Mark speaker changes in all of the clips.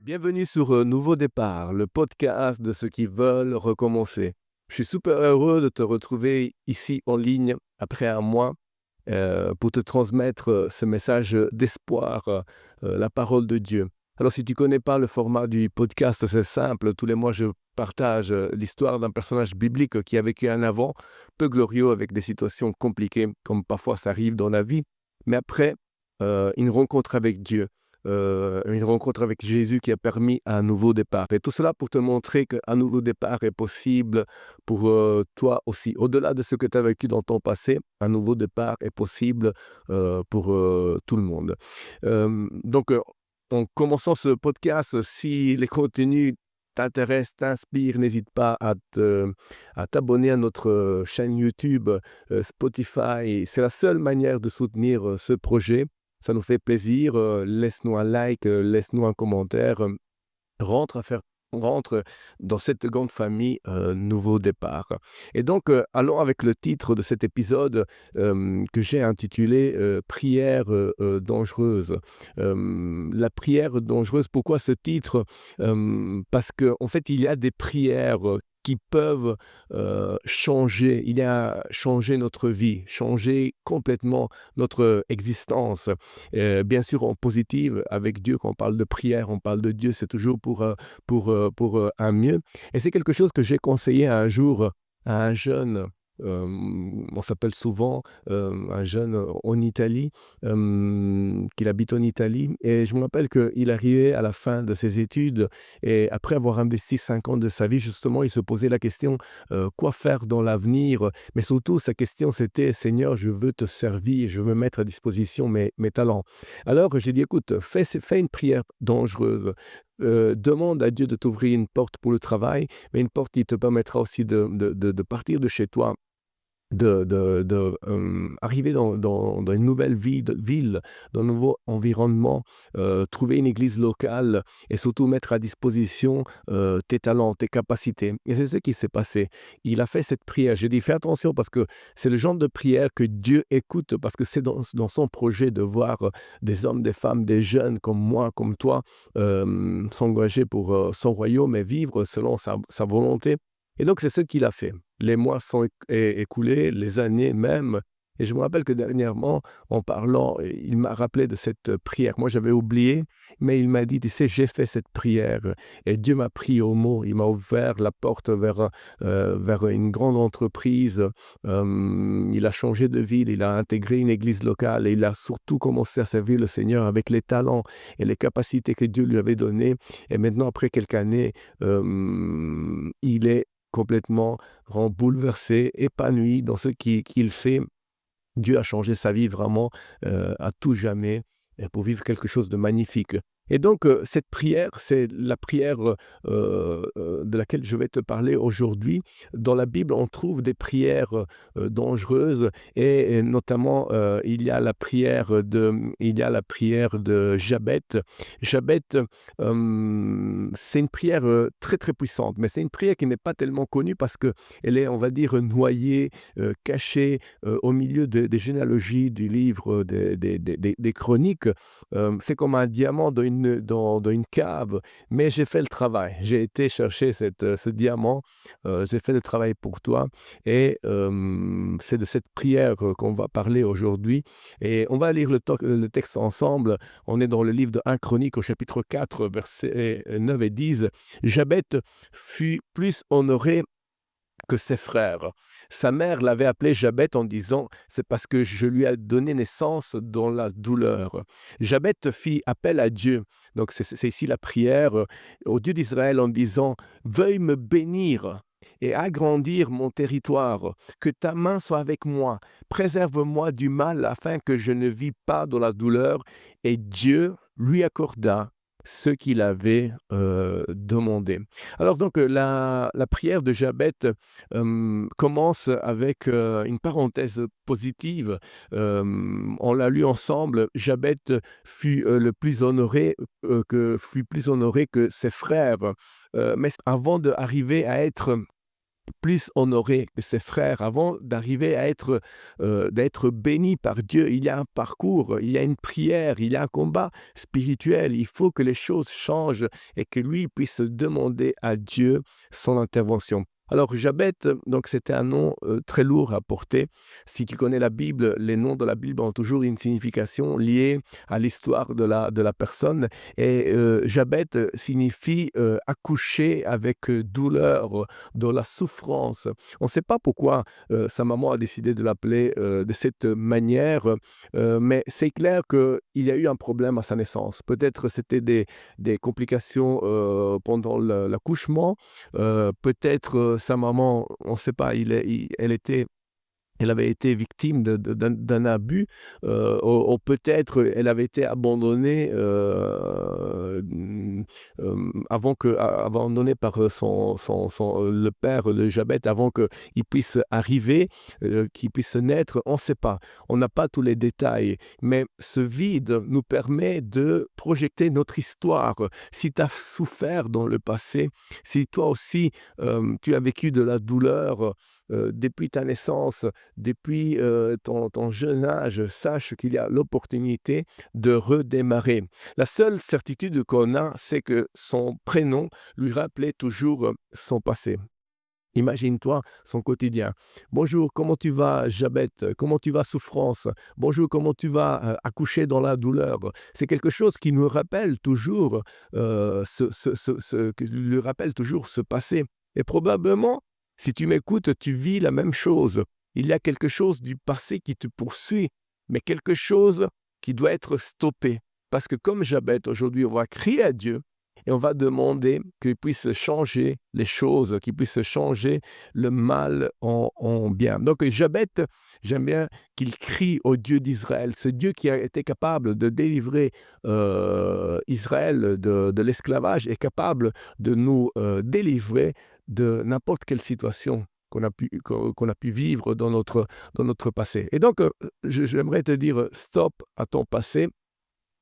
Speaker 1: Bienvenue sur Nouveau Départ, le podcast de ceux qui veulent recommencer. Je suis super heureux de te retrouver ici en ligne après un mois pour te transmettre ce message d'espoir, la parole de Dieu. Alors si tu ne connais pas le format du podcast, c'est simple. Tous les mois, je partage l'histoire d'un personnage biblique qui a vécu un avant peu glorieux avec des situations compliquées, comme parfois ça arrive dans la vie. Mais après, une rencontre avec Dieu, une rencontre avec Jésus qui a permis un nouveau départ. Et tout cela pour te montrer qu'un nouveau départ est possible pour toi aussi. Au-delà de ce que tu as vécu dans ton passé, un nouveau départ est possible pour tout le monde. Donc, en commençant ce podcast, si les contenus t'intéressent, t'inspirent, n'hésite pas à t'abonner à notre chaîne YouTube, Spotify. C'est la seule manière de soutenir ce projet. Ça nous fait plaisir. Laisse-nous un like, laisse-nous un commentaire. Rentre à faire rentre dans cette grande famille, Nouveau Départ. Et donc, allons avec le titre de cet épisode, que j'ai intitulé, Prière, dangereuse. La prière dangereuse, pourquoi ce titre? Parce qu'en fait, il y a des prières, qui peuvent, changer notre vie, changer complètement notre existence. Bien sûr en positive avec Dieu, quand on parle de prière, on parle de Dieu, c'est toujours pour un mieux. Et c'est quelque chose que j'ai conseillé un jour à un jeune, on s'appelle souvent, un jeune en Italie, qu'il habite en Italie. Et je me rappelle qu'il arrivait à la fin de ses études et après avoir investi 5 ans de sa vie, justement, il se posait la question, quoi faire dans l'avenir? Mais surtout, sa question, c'était: «Seigneur, je veux te servir, je veux mettre à disposition mes talents». Alors j'ai dit: «Écoute, fais une prière dangereuse, demande à Dieu de t'ouvrir une porte pour le travail, mais une porte qui te permettra aussi de partir de chez toi, arriver dans une nouvelle ville, dans un nouveau environnement, trouver une église locale et surtout mettre à disposition, tes talents, tes capacités». Et c'est ce qui s'est passé. Il a fait cette prière. J'ai dit: «Fais attention parce que c'est le genre de prière que Dieu écoute, parce que c'est dans son projet de voir, des hommes, des femmes, des jeunes comme moi, comme toi, s'engager pour, son royaume et vivre selon sa volonté». Et donc c'est ce qu'il a fait. Les mois sont écoulés, les années même. Et je me rappelle que dernièrement, en parlant, il m'a rappelé de cette prière. Moi, j'avais oublié, mais il m'a dit: «Tu sais, j'ai fait cette prière et Dieu m'a pris au mot. Il m'a ouvert la porte vers une grande entreprise. Il a changé de ville, il a intégré une église locale et il a surtout commencé à servir le Seigneur avec les talents et les capacités que Dieu lui avait données. Et maintenant, après quelques années, il est complètement bouleversé, épanoui dans ce qu'il fait. Dieu a changé sa vie vraiment, à tout jamais, pour vivre quelque chose de magnifique. Et donc, cette prière, c'est la prière, de laquelle je vais te parler aujourd'hui. Dans la Bible, on trouve des prières, dangereuses et notamment, il y a la prière de Jabet. Jabet, c'est une prière, très, très puissante, mais c'est une prière qui n'est pas tellement connue parce qu'elle est, on va dire, noyée, cachée, au milieu des généalogies du livre des chroniques. C'est comme un diamant dans une cave, mais j'ai fait le travail. J'ai été chercher ce diamant, j'ai fait le travail pour toi et c'est de cette prière, qu'on va parler aujourd'hui et on va lire le texte ensemble. On est dans le livre de 1 Chronique au chapitre 4, versets 9 et 10. Jabet fut plus honoré que ses frères. Sa mère l'avait appelé Jabet en disant: «C'est parce que je lui ai donné naissance dans la douleur». Jabet fit appel à Dieu, donc c'est ici la prière, au Dieu d'Israël en disant: «Veuille me bénir et agrandir mon territoire, que ta main soit avec moi, préserve-moi du mal afin que je ne vis pas dans la douleur». Et Dieu lui accorda ce qu'il avait, demandé. Alors donc, la prière de Jabet, commence avec, une parenthèse positive. On l'a lu ensemble. Jabet fut, fut plus honoré que ses frères. Mais avant d'arriver à être plus honoré que ses frères, avant d'arriver à d'être béni par Dieu. Il y a un parcours, il y a une prière, il y a un combat spirituel. Il faut que les choses changent et que lui puisse demander à Dieu son intervention. Alors, Jabet, donc c'était un nom très lourd à porter. Si tu connais la Bible, les noms de la Bible ont toujours une signification liée à l'histoire de la personne. Et Jabet signifie accoucher avec douleur, de la souffrance. On ne sait pas pourquoi sa maman a décidé de l'appeler de cette manière, mais c'est clair qu'il y a eu un problème à sa naissance. Peut-être c'était des complications pendant l'accouchement, peut-être sa maman, on ne sait pas, elle avait été victime d'un abus, ou peut-être elle avait été abandonnée, abandonnée par le père de Jabet avant qu'il puisse arriver, qu'il puisse naître, on ne sait pas. On n'a pas tous les détails, mais ce vide nous permet de projeter notre histoire. Si tu as souffert dans le passé, si toi aussi tu as vécu de la douleur, depuis ta naissance, depuis ton jeune âge, sache qu'il y a l'opportunité de redémarrer. La seule certitude qu'on a, c'est que son prénom lui rappelait toujours son passé. Imagine-toi son quotidien. Bonjour, comment tu vas, Jabet? Comment tu vas, souffrance? Bonjour, comment tu vas, accoucher dans la douleur? C'est quelque chose qui nous rappelle toujours, qui lui rappelle toujours ce passé. Et probablement, si tu m'écoutes, tu vis la même chose. Il y a quelque chose du passé qui te poursuit, mais quelque chose qui doit être stoppé. Parce que comme Jabet, aujourd'hui, on va crier à Dieu et on va demander qu'il puisse changer les choses, qu'il puisse changer le mal en bien. Donc Jabet, j'aime bien qu'il crie au Dieu d'Israël, ce Dieu qui a été capable de délivrer Israël de l'esclavage, est capable de nous délivrer de n'importe quelle situation qu'on a pu vivre dans notre passé. Et donc, j'aimerais te dire stop à ton passé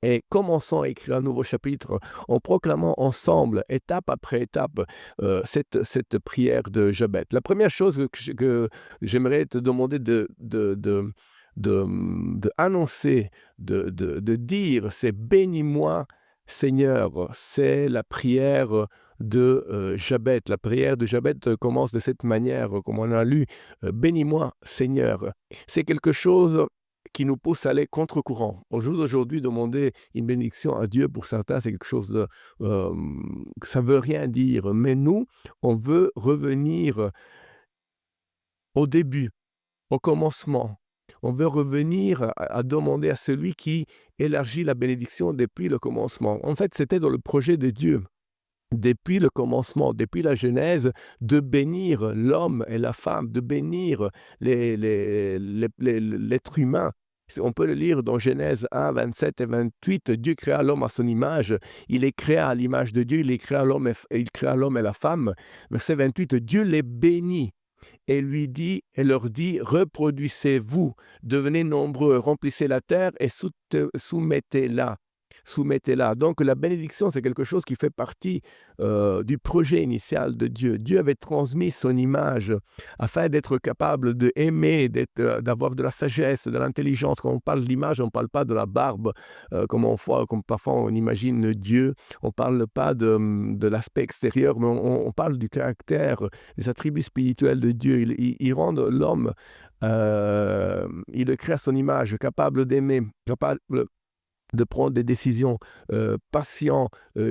Speaker 1: et commençons à écrire un nouveau chapitre en proclamant ensemble, étape après étape, cette prière de Jabet. La première chose que j'aimerais te demander de annoncer, de dire, c'est bénis-moi Seigneur. C'est la prière de Jabet. La prière de Jabet commence de cette manière, comme on a lu, bénis-moi Seigneur. C'est quelque chose qui nous pousse à aller contre-courant. Au jour d'aujourd'hui, demander une bénédiction à Dieu, pour certains, c'est quelque chose que ça ne veut rien dire. Mais nous, on veut revenir au début, au commencement. On veut revenir à demander à celui qui élargit la bénédiction depuis le commencement. En fait, c'était dans le projet de Dieu, depuis le commencement, depuis la Genèse, de bénir l'homme et la femme, de bénir l'être humain. On peut le lire dans Genèse 1, 27 et 28. Dieu créa l'homme à son image. Il est créé à l'image de Dieu. Il créa l'homme et la femme. Verset 28, Dieu les bénit et leur dit, reproduisez-vous, devenez nombreux, remplissez la terre et soumettez-la. Soumettez-la. Donc la bénédiction, c'est quelque chose qui fait partie du projet initial de Dieu. Dieu avait transmis son image afin d'être capable d'aimer, d'avoir de la sagesse, de l'intelligence. Quand on parle d'image, on ne parle pas de la barbe, comme parfois on imagine Dieu. On ne parle pas de l'aspect extérieur, mais on parle du caractère, des attributs spirituels de Dieu. Il rend l'homme, il le crée à son image, capable d'aimer, capable de prendre des décisions patientes,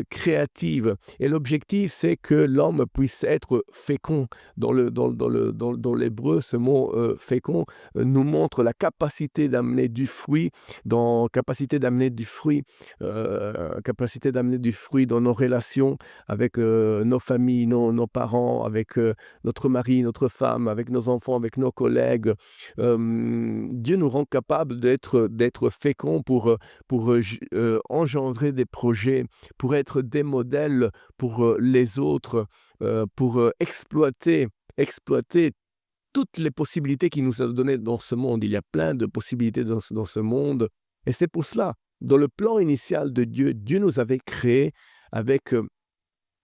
Speaker 1: créatives. Et l'objectif, c'est que l'homme puisse être fécond. Dans l'hébreu, ce mot fécond nous montre la capacité d'amener du fruit, capacité d'amener du fruit dans nos relations avec nos familles, nos parents, avec notre mari, notre femme, avec nos enfants, avec nos collègues. Dieu nous rend capables d'être féconds pour engendrer des projets, pour être des modèles pour les autres, pour exploiter toutes les possibilités qu'il nous a données dans ce monde. Il y a plein de possibilités dans ce monde. Et c'est pour cela, dans le plan initial de Dieu, Dieu nous avait créés avec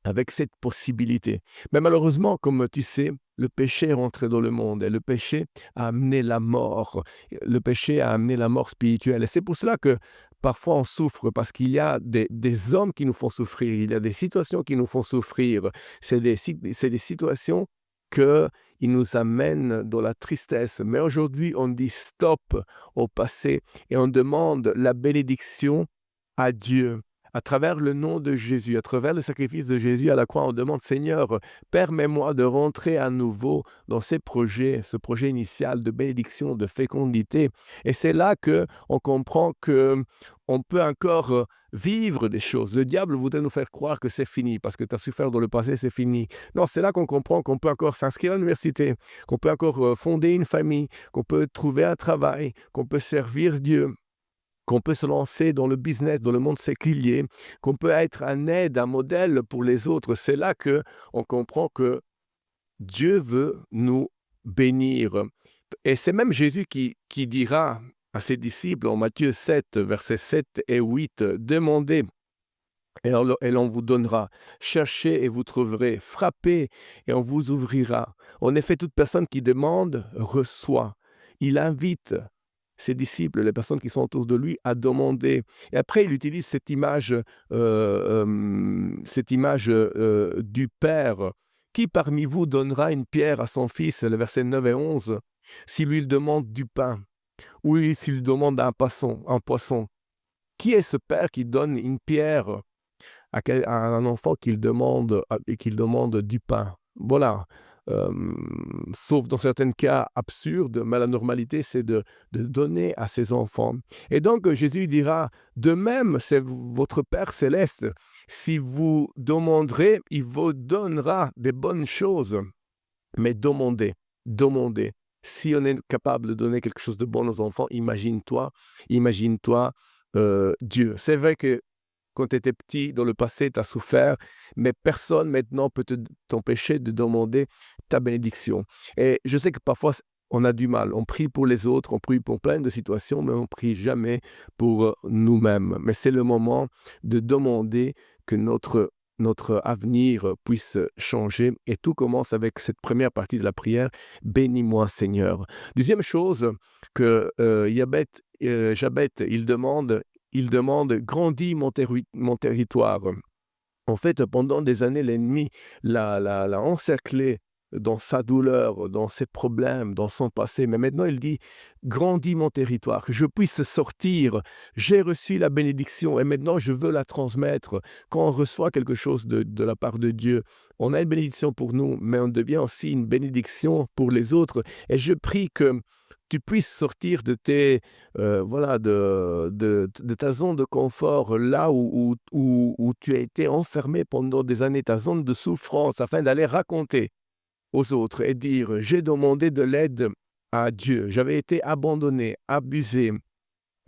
Speaker 1: avec cette possibilité. Mais malheureusement, comme tu sais, le péché est rentré dans le monde et le péché a amené la mort. Le péché a amené la mort spirituelle. Et c'est pour cela que parfois on souffre, parce qu'il y a des hommes qui nous font souffrir, il y a des situations qui nous font souffrir. C'est des situations qui nous amènent dans la tristesse. Mais aujourd'hui, on dit stop au passé et on demande la bénédiction à Dieu. À travers le nom de Jésus, à travers le sacrifice de Jésus à la croix, on demande, Seigneur, permets-moi de rentrer à nouveau dans ces projets, ce projet initial de bénédiction, de fécondité. Et c'est là que on comprend que on peut encore vivre des choses. Le diable voudrait nous faire croire que c'est fini, parce que tu as souffert dans le passé, c'est fini. Non, c'est là qu'on comprend qu'on peut encore s'inscrire à l'université, qu'on peut encore fonder une famille, qu'on peut trouver un travail, qu'on peut servir Dieu, qu'on peut se lancer dans le business, dans le monde séculier, qu'on peut être un aide, un modèle pour les autres. C'est là que on comprend que Dieu veut nous bénir. Et c'est même Jésus qui dira à ses disciples en Matthieu 7, versets 7 et 8, « Demandez et l'on vous donnera. Cherchez et vous trouverez. Frappez et on vous ouvrira. En effet, toute personne qui demande reçoit. » Il invite ses disciples, les personnes qui sont autour de lui, à demander. Et après, il utilise cette image du Père. Qui parmi vous donnera une pierre à son fils, le verset 9 et 11, s'il lui demande du pain, ou s'il lui demande un poisson? Qui est ce Père qui donne une pierre à un enfant qu'il demande du pain? Voilà. Sauf dans certains cas absurdes, mais la normalité, c'est de donner à ses enfants. Et donc, Jésus dira, de même, c'est votre Père céleste. Si vous demanderez, il vous donnera des bonnes choses. Mais demandez. Si on est capable de donner quelque chose de bon aux enfants, imagine-toi Dieu. C'est vrai que quand tu étais petit, dans le passé, tu as souffert, mais personne maintenant peut t'empêcher de demander ta bénédiction. Et je sais que parfois, on a du mal. On prie pour les autres, on prie pour plein de situations, mais on ne prie jamais pour nous-mêmes. Mais c'est le moment de demander que notre avenir puisse changer. Et tout commence avec cette première partie de la prière. Bénis-moi, Seigneur. Deuxième chose que Jabet, il demande, grandis mon territoire. En fait, pendant des années, l'ennemi l'a encerclé dans sa douleur, dans ses problèmes, dans son passé. Mais maintenant, il dit, grandis mon territoire, que je puisse sortir. J'ai reçu la bénédiction et maintenant, je veux la transmettre. Quand on reçoit quelque chose de la part de Dieu, on a une bénédiction pour nous, mais on devient aussi une bénédiction pour les autres. Et je prie que tu puisses sortir de ta zone de confort, là où tu as été enfermé pendant des années, ta zone de souffrance, afin d'aller raconter aux autres et dire, j'ai demandé de l'aide à Dieu, j'avais été abandonné, abusé,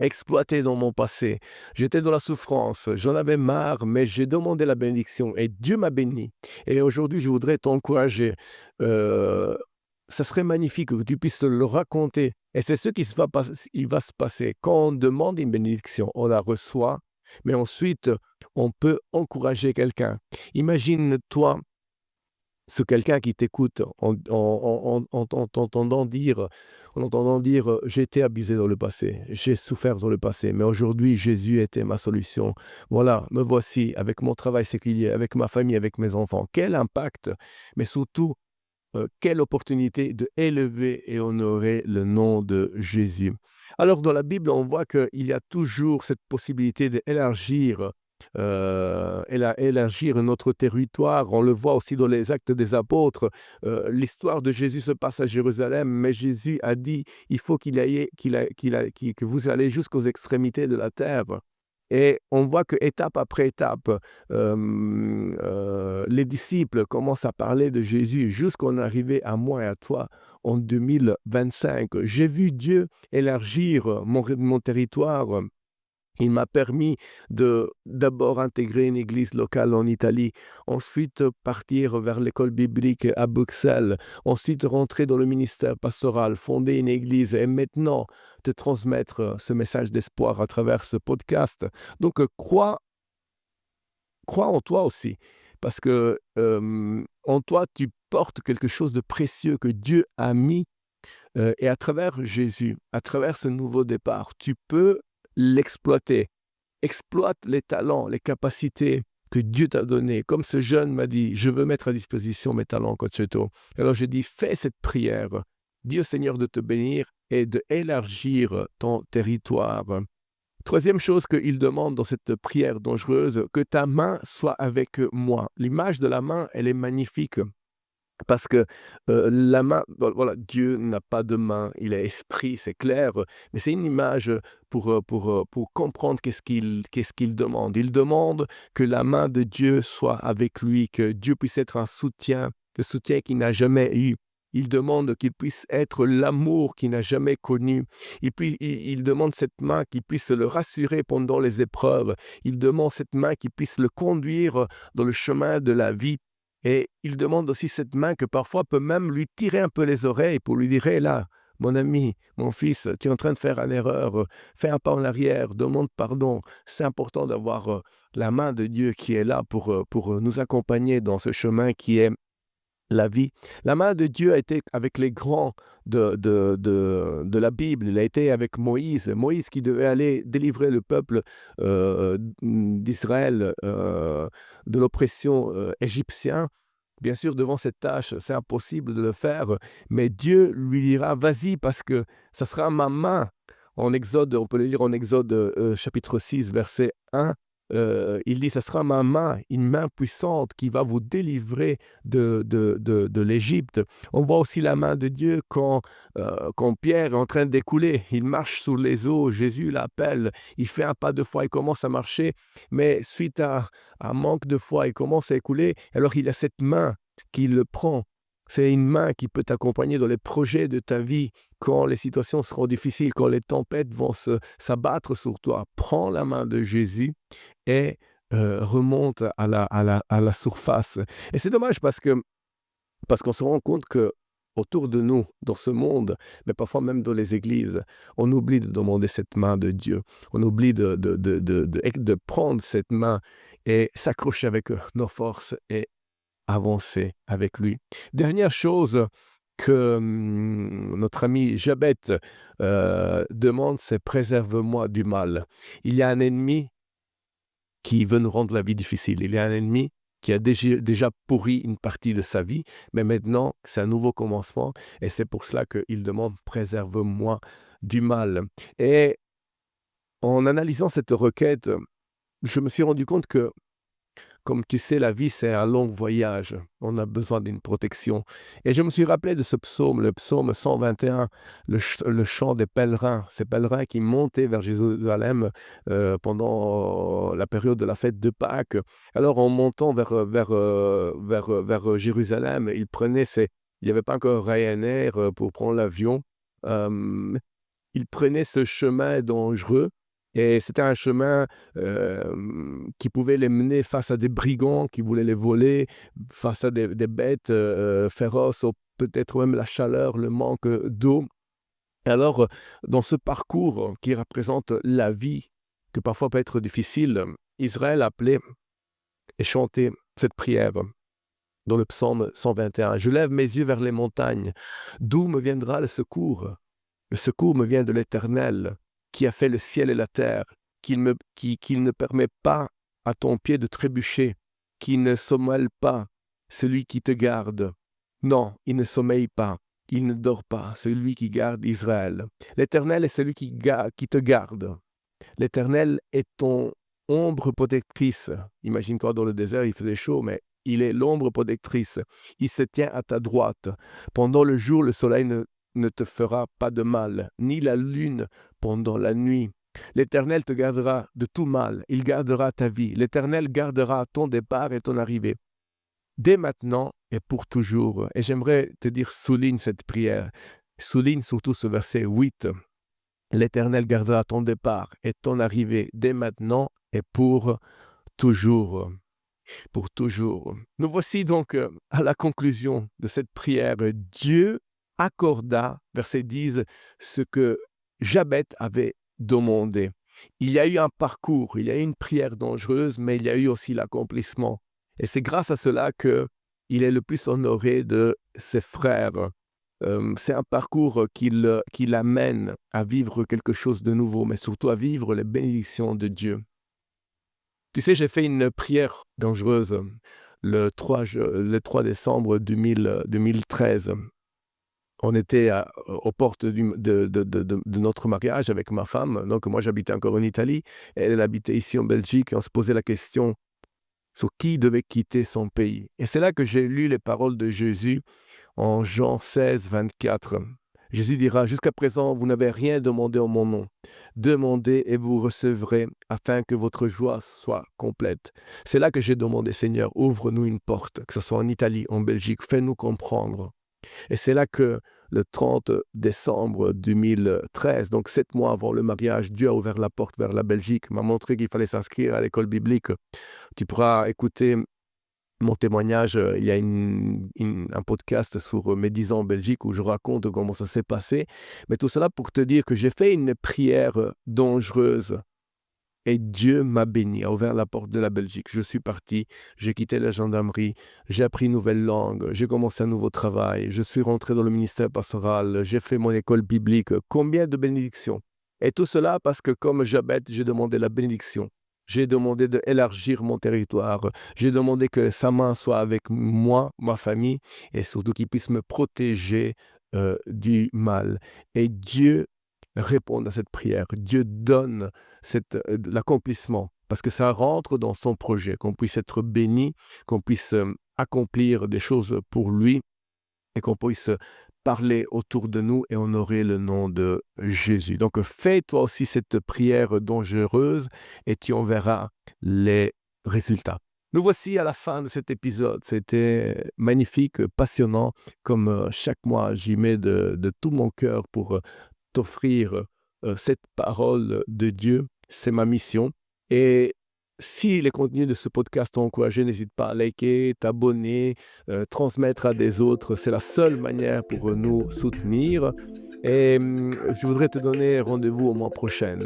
Speaker 1: exploité dans mon passé, j'étais dans la souffrance, j'en avais marre, mais j'ai demandé la bénédiction et Dieu m'a béni. Et aujourd'hui, je voudrais t'encourager. Ça serait magnifique que tu puisses le raconter. Et c'est ce qui va se passer. Quand on demande une bénédiction, on la reçoit, mais ensuite, on peut encourager quelqu'un. Imagine-toi ce quelqu'un qui t'écoute en t'entendant dire, j'ai été abusé dans le passé, j'ai souffert dans le passé, mais aujourd'hui, Jésus était ma solution. Voilà, me voici avec mon travail séculier, avec ma famille, avec mes enfants. Quel impact, mais surtout, quelle opportunité de élever et honorer le nom de Jésus. Alors, dans la Bible, on voit qu'il y a toujours cette possibilité d'élargir élargir notre territoire. On le voit aussi dans les Actes des Apôtres. L'histoire de Jésus se passe à Jérusalem, mais Jésus a dit, il faut que vous allez jusqu'aux extrémités de la terre. Et on voit que étape après étape, les disciples commencent à parler de Jésus jusqu'en arriver à moi et à toi en 2025. J'ai vu Dieu élargir mon territoire. Il m'a permis de d'abord intégrer une église locale en Italie, ensuite partir vers l'école biblique à Bruxelles, ensuite rentrer dans le ministère pastoral, fonder une église et maintenant te transmettre ce message d'espoir à travers ce podcast. Donc crois en toi aussi. parce que en toi, tu portes quelque chose de précieux que Dieu a mis et à travers Jésus, à travers ce nouveau départ, tu peux l'exploiter. Exploite les talents, les capacités que Dieu t'a données. Comme ce jeune m'a dit, je veux mettre à disposition mes talents, Cocheto. Alors je dis, fais cette prière. Dis au Seigneur de te bénir et d'élargir ton territoire. Troisième chose qu'il demande dans cette prière dangereuse, que ta main soit avec moi. L'image de la main, elle est magnifique. Parce que la main, voilà, Dieu n'a pas de main, il est esprit, c'est clair, mais c'est une image pour comprendre qu'est-ce qu'il demande. Il demande que la main de Dieu soit avec lui, que Dieu puisse être un soutien, le soutien qu'il n'a jamais eu. Il demande qu'il puisse être l'amour qu'il n'a jamais connu. Il demande cette main qui puisse le rassurer pendant les épreuves. Il demande cette main qui puisse le conduire dans le chemin de la vie. Et il demande aussi cette main que parfois peut même lui tirer un peu les oreilles pour lui dire: «Hé là, mon ami, mon fils, tu es en train de faire une erreur, fais un pas en arrière, demande pardon». C'est important d'avoir la main de Dieu qui est là pour nous accompagner dans ce chemin qui est la vie. La main de Dieu a été avec les grands de la Bible. Il a été avec Moïse. Moïse qui devait aller délivrer le peuple d'Israël de l'oppression égyptienne. Bien sûr, devant cette tâche, c'est impossible de le faire, mais Dieu lui dira: «Vas-y, parce que ça sera ma main». En Exode, on peut le lire en Exode chapitre 6, verset 1. Il dit: «Ça sera ma main, une main puissante qui va vous délivrer de l'Égypte». On voit aussi la main de Dieu quand Pierre est en train d'écouler. Il marche sur les eaux, Jésus l'appelle, il fait un pas de foi, il commence à marcher, mais suite à un manque de foi, il commence à écouler. Alors il a cette main qui le prend. C'est une main qui peut t'accompagner dans les projets de ta vie quand les situations seront difficiles, quand les tempêtes vont s'abattre sur toi. Prends la main de Jésus et remonte à la surface. Et c'est dommage parce qu'on se rend compte que autour de nous, dans ce monde, mais parfois même dans les églises, on oublie de demander cette main de Dieu. On oublie de prendre cette main et s'accrocher avec nos forces et avancer avec lui. Dernière chose que notre ami Jabet demande, c'est: préserve-moi du mal. Il y a un ennemi qui veut nous rendre la vie difficile. Il y a un ennemi qui a déjà pourri une partie de sa vie, mais maintenant, c'est un nouveau commencement, et c'est pour cela qu'il demande: préserve-moi du mal. Et en analysant cette requête, je me suis rendu compte que, comme tu sais, la vie, c'est un long voyage. On a besoin d'une protection. Et je me suis rappelé de ce psaume, le psaume 121, le chant des pèlerins. Ces pèlerins qui montaient vers Jérusalem pendant la période de la fête de Pâques. Alors, en montant vers Jérusalem, il n'y avait pas encore Ryanair pour prendre l'avion. Ils prenaient ce chemin dangereux. Et c'était un chemin qui pouvait les mener face à des brigands qui voulaient les voler, face à des bêtes féroces, ou peut-être même la chaleur, le manque d'eau. Et alors, dans ce parcours qui représente la vie, que parfois peut être difficile, Israël appelait et chantait cette prière dans le psaume 121. « Je lève mes yeux vers les montagnes. D'où me viendra le secours? Le secours me vient de l'Éternel, qui a fait le ciel et la terre, qu'il ne permet pas à ton pied de trébucher, qui ne sommeille pas, celui qui te garde. Non, il ne sommeille pas, il ne dort pas, celui qui garde Israël. L'Éternel est celui qui te garde. L'Éternel est ton ombre protectrice. » Imagine-toi dans le désert, il faisait chaud, mais il est l'ombre protectrice. Il se tient à ta droite. Pendant le jour, le soleil ne te fera pas de mal, ni la lune pendant la nuit. L'Éternel te gardera de tout mal, il gardera ta vie. L'Éternel gardera ton départ et ton arrivée, dès maintenant et pour toujours. Et j'aimerais te dire, souligne cette prière, souligne surtout ce verset 8. L'Éternel gardera ton départ et ton arrivée, dès maintenant et pour toujours. Pour toujours. Nous voici donc à la conclusion de cette prière. Dieu accorda, verset 10, ce que Jabet avait demandé. Il y a eu un parcours, il y a eu une prière dangereuse, mais il y a eu aussi l'accomplissement. Et c'est grâce à cela qu'il est le plus honoré de ses frères. C'est un parcours qui l'amène à vivre quelque chose de nouveau, mais surtout à vivre les bénédictions de Dieu. Tu sais, j'ai fait une prière dangereuse le 3 décembre 2013. On était aux portes de notre mariage avec ma femme. Donc moi, j'habitais encore en Italie, elle habitait ici en Belgique, et on se posait la question sur qui devait quitter son pays. Et c'est là que j'ai lu les paroles de Jésus en Jean 16, 24. Jésus dira, « Jusqu'à présent, vous n'avez rien demandé en mon nom. Demandez et vous recevrez, afin que votre joie soit complète. » C'est là que j'ai demandé, Seigneur, ouvre-nous une porte, que ce soit en Italie, en Belgique, fais-nous comprendre. Et c'est là que le 30 décembre 2013, donc 7 mois avant le mariage, Dieu a ouvert la porte vers la Belgique, m'a montré qu'il fallait s'inscrire à l'école biblique. Tu pourras écouter mon témoignage, il y a un podcast sur mes 10 ans en Belgique où je raconte comment ça s'est passé. Mais tout cela pour te dire que j'ai fait une prière dangereuse et Dieu m'a béni, a ouvert la porte de la Belgique. Je suis parti, j'ai quitté la gendarmerie, j'ai appris une nouvelle langue, j'ai commencé un nouveau travail, je suis rentré dans le ministère pastoral, j'ai fait mon école biblique. Combien de bénédictions! Et tout cela parce que comme Jabez, j'ai demandé la bénédiction. J'ai demandé d'élargir mon territoire. J'ai demandé que sa main soit avec moi, ma famille, et surtout qu'il puisse me protéger du mal. Et Dieu répond à cette prière. Dieu donne l'accomplissement parce que ça rentre dans son projet, qu'on puisse être béni, qu'on puisse accomplir des choses pour lui et qu'on puisse parler autour de nous et honorer le nom de Jésus. Donc fais toi aussi cette prière dangereuse et tu en verras les résultats. Nous voici à la fin de cet épisode. C'était magnifique, passionnant. Comme chaque mois, j'y mets de tout mon cœur pour t'offrir cette parole de Dieu. C'est ma mission. Et si les contenus de ce podcast t'ont encouragé, n'hésite pas à liker, t'abonner, transmettre à des autres. C'est la seule manière pour nous soutenir. Et je voudrais te donner rendez-vous au mois prochain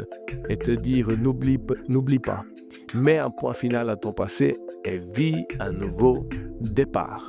Speaker 1: et te dire n'oublie pas, mets un point final à ton passé et vis un nouveau départ.